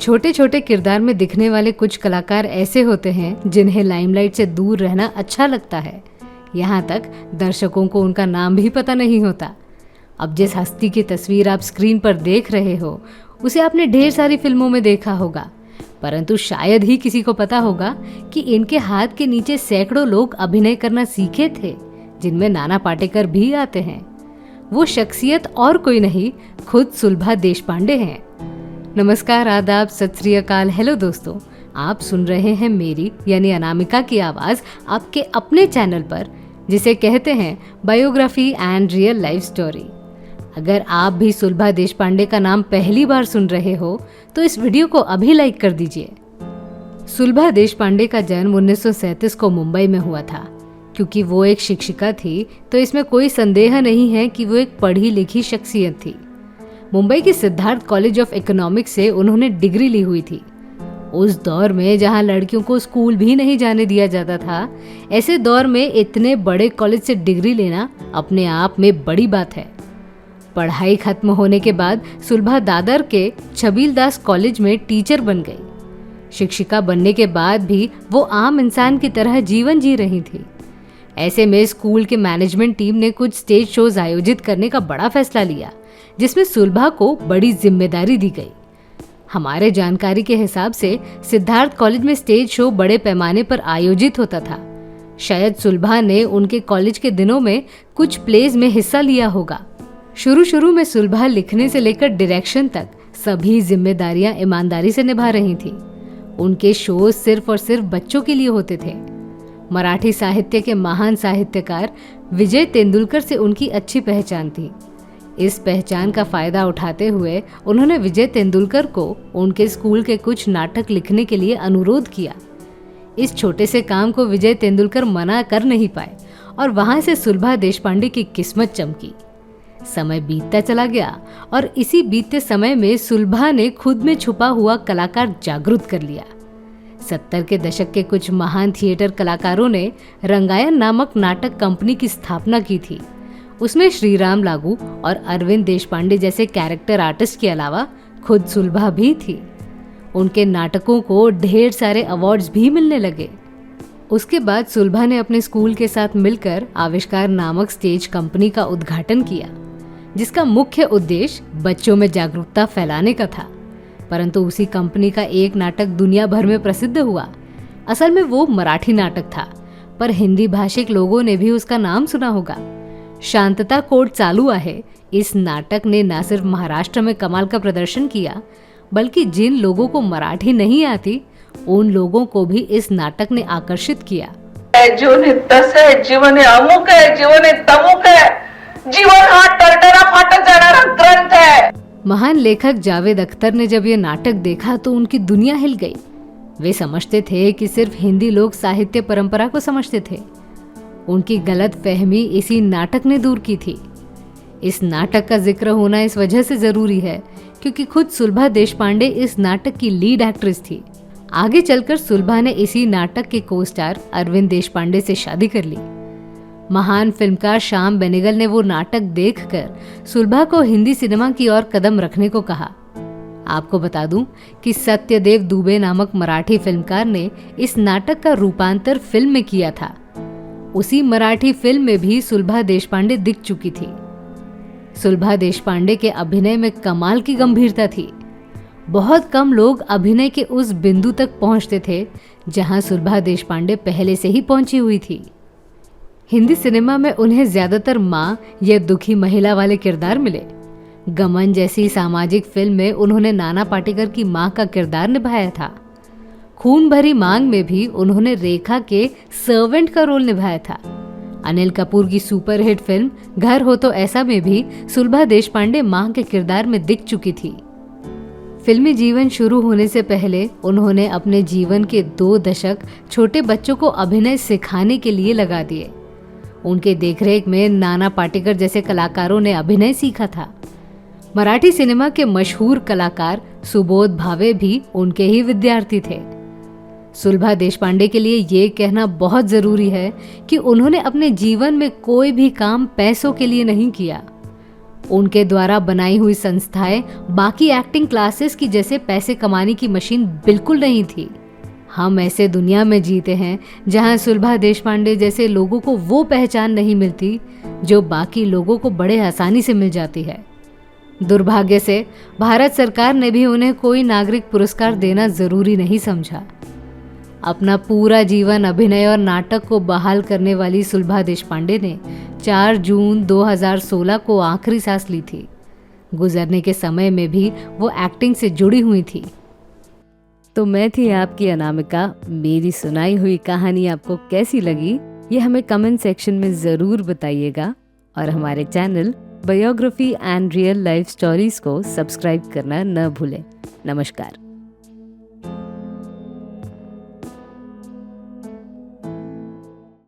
छोटे छोटे किरदार में दिखने वाले कुछ कलाकार ऐसे होते हैं जिन्हें लाइमलाइट से दूर रहना अच्छा लगता है। यहाँ तक दर्शकों को उनका नाम भी पता नहीं होता। अब जिस हस्ती की तस्वीर आप स्क्रीन पर देख रहे हो उसे आपने ढेर सारी फिल्मों में देखा होगा, परंतु शायद ही किसी को पता होगा कि इनके हाथ के नीचे सैकड़ों लोग अभिनय करना सीखे थे, जिनमें नाना पाटेकर भी आते हैं। वो शख्सियत और कोई नहीं, खुद सुलभा देशपांडे हैं। नमस्कार, आदाब, सत श्री अकाल, हेलो दोस्तों। आप सुन रहे हैं मेरी यानी अनामिका की आवाज़ आपके अपने चैनल पर, जिसे कहते हैं biography and real life story. अगर आप भी सुलभा देशपांडे का नाम पहली बार सुन रहे हो तो इस वीडियो को अभी लाइक कर दीजिए। सुलभा देशपांडे का जन्म 1937 को मुंबई में हुआ था। क्योंकि वो एक शिक्षिका थी तो इसमें कोई संदेह नहीं है कि वो एक पढ़ी लिखी शख्सियत थी। मुंबई के सिद्धार्थ कॉलेज ऑफ इकोनॉमिक्स से उन्होंने डिग्री ली हुई थी। उस दौर में जहां लड़कियों को स्कूल भी नहीं जाने दिया जाता था, ऐसे दौर में इतने बड़े कॉलेज से डिग्री लेना अपने आप में बड़ी बात है। पढ़ाई खत्म होने के बाद सुलभा दादर के छबीलदास कॉलेज में टीचर बन गई। शिक्षिका बनने के बाद भी वो आम इंसान की तरह जीवन जी रही थी। ऐसे में स्कूल के मैनेजमेंट टीम ने कुछ स्टेज शोज आयोजित करने का बड़ा फैसला लिया, जिसमें सुलभा को बड़ी जिम्मेदारी दी गई। हमारे जानकारी के हिसाब से सिद्धार्थ कॉलेज में स्टेज शो बड़े पैमाने पर आयोजित होता था। शायद सुलभा ने उनके कॉलेज के दिनों में कुछ प्लेज में हिस्सा लिया होगा। शुरू में सुलभा लिखने से लेकर डायरेक्शन तक सभी जिम्मेदारियां ईमानदारी से निभा रही थी। उनके शो सिर्फ और सिर्फ बच्चों के लिए होते थे। मराठी साहित्य के महान साहित्यकार विजय तेंदुलकर से उनकी अच्छी पहचान थी। इस पहचान का फायदा उठाते हुए उन्होंने विजय तेंदुलकर को उनके स्कूल के कुछ नाटक लिखने के लिए अनुरोध किया। इस छोटे से काम को विजय तेंदुलकर मना कर नहीं पाए और वहां से सुलभा देशपांडे की किस्मत चमकी। समय बीतता चला गया और इसी बीतते समय में सुलभा ने खुद में छुपा हुआ कलाकार जागृत कर लिया। 70 के दशक के कुछ महान थिएटर कलाकारों ने रंगायन नामक नाटक कंपनी की स्थापना की थी। उसमें श्रीराम लागू और अरविंद देशपांडे जैसे कैरेक्टर आर्टिस्ट के अलावा खुद सुलभा भी थी। उनके नाटकों को ढेर सारे अवार्ड्स भी मिलने लगे। उसके बाद सुलभा ने अपने स्कूल के साथ मिलकर आविष्कार नामक स्टेज कंपनी का उद्घाटन किया, जिसका मुख्य उद्देश्य बच्चों में जागरूकता फैलाने का था। परंतु उसी कंपनी का एक नाटक दुनिया भर में प्रसिद्ध हुआ। असल में वो मराठी नाटक था, पर हिंदी भाषिक लोगों ने भी उसका नाम सुना होगा। शांतता कोर्ट चालू आहे इस नाटक ने न सिर्फ महाराष्ट्र में कमाल का प्रदर्शन किया, बल्कि जिन लोगों को मराठी नहीं आती उन लोगों को भी इस नाटक ने आकर्षित किया। जीवन हे तस है, जीवन हे अमुक है, जीवन हे तमुक है, जीवन हा टरटरा फाटक जाणारा ग्रंथ है। महान लेखक जावेद अख्तर ने जब ये नाटक देखा तो उनकी दुनिया हिल गई। वे समझते थे कि सिर्फ हिंदी लोग साहित्य परंपरा को समझते थे। उनकी गलत फहमी इसी नाटक ने दूर की थी। इस नाटक का जिक्र होना इस वजह से जरूरी है क्योंकि खुद सुलभा देशपांडे इस नाटक की लीड एक्ट्रेस थी। आगे चलकर सुलभा ने इसी नाटक के को स्टार अरविंद देशपांडे से शादी कर ली। महान फिल्मकार श्याम बेनेगल ने वो नाटक देखकर सुलभा को हिंदी सिनेमा की ओर कदम रखने को कहा। आपको बता दूं कि सत्यदेव दुबे नामक मराठी फिल्मकार ने इस नाटक का रूपांतर फिल्म में किया था। उसी मराठी फिल्म में भी सुलभा देशपांडे दिख चुकी थी। सुलभा देशपांडे के अभिनय में कमाल की गंभीरता थी। बहुत कम लोग अभिनय के उस बिंदु तक पहुंचते थे जहां सुलभा देशपांडे पहले से ही पहुंची हुई थी। हिंदी सिनेमा में उन्हें ज्यादातर माँ या दुखी महिला वाले किरदार मिले। गमन जैसी सामाजिक फिल्म में उन्होंने नाना पाटेकर की माँ का किरदार निभाया था। खून भरी मांग में भी उन्होंने रेखा के सर्वेंट का रोल निभाया था। अनिल कपूर की सुपरहिट फिल्म घर हो तो ऐसा में भी सुलभा देशपांडे मां के किरदार में दिख चुकी थी। फिल्मी जीवन शुरू होने से पहले उन्होंने अपने जीवन के 2 दशक छोटे बच्चों को अभिनय सिखाने के लिए लगा दिए। उनके देखरेख में नाना पाटेकर जैसे कलाकारों ने अभिनय सीखा था। मराठी सिनेमा के मशहूर कलाकार सुबोध भावे भी उनके ही विद्यार्थी थे। सुलभा देशपांडे के लिए ये कहना बहुत जरूरी है कि उन्होंने अपने जीवन में कोई भी काम पैसों के लिए नहीं किया। उनके द्वारा बनाई हुई संस्थाएं बाकी एक्टिंग क्लासेस की जैसे पैसे कमाने की मशीन बिल्कुल नहीं थी। हम ऐसे दुनिया में जीते हैं जहां सुलभा देशपांडे जैसे लोगों को वो पहचान नहीं मिलती जो बाकी लोगों को बड़े आसानी से मिल जाती है। दुर्भाग्य से भारत सरकार ने भी उन्हें कोई नागरिक पुरस्कार देना जरूरी नहीं समझा। अपना पूरा जीवन अभिनय और नाटक को बहाल करने वाली सुलभा देशपांडे ने 4 जून 2016 को आखिरी सांस ली थी। गुजरने के समय में भी वो एक्टिंग से जुड़ी हुई थी। तो मैं थी आपकी अनामिका। मेरी सुनाई हुई कहानी आपको कैसी लगी ये हमें कमेंट सेक्शन में ज़रूर बताइएगा और हमारे channel biography and real life stories को सब्सक्राइब करना न भूलें। नमस्कार।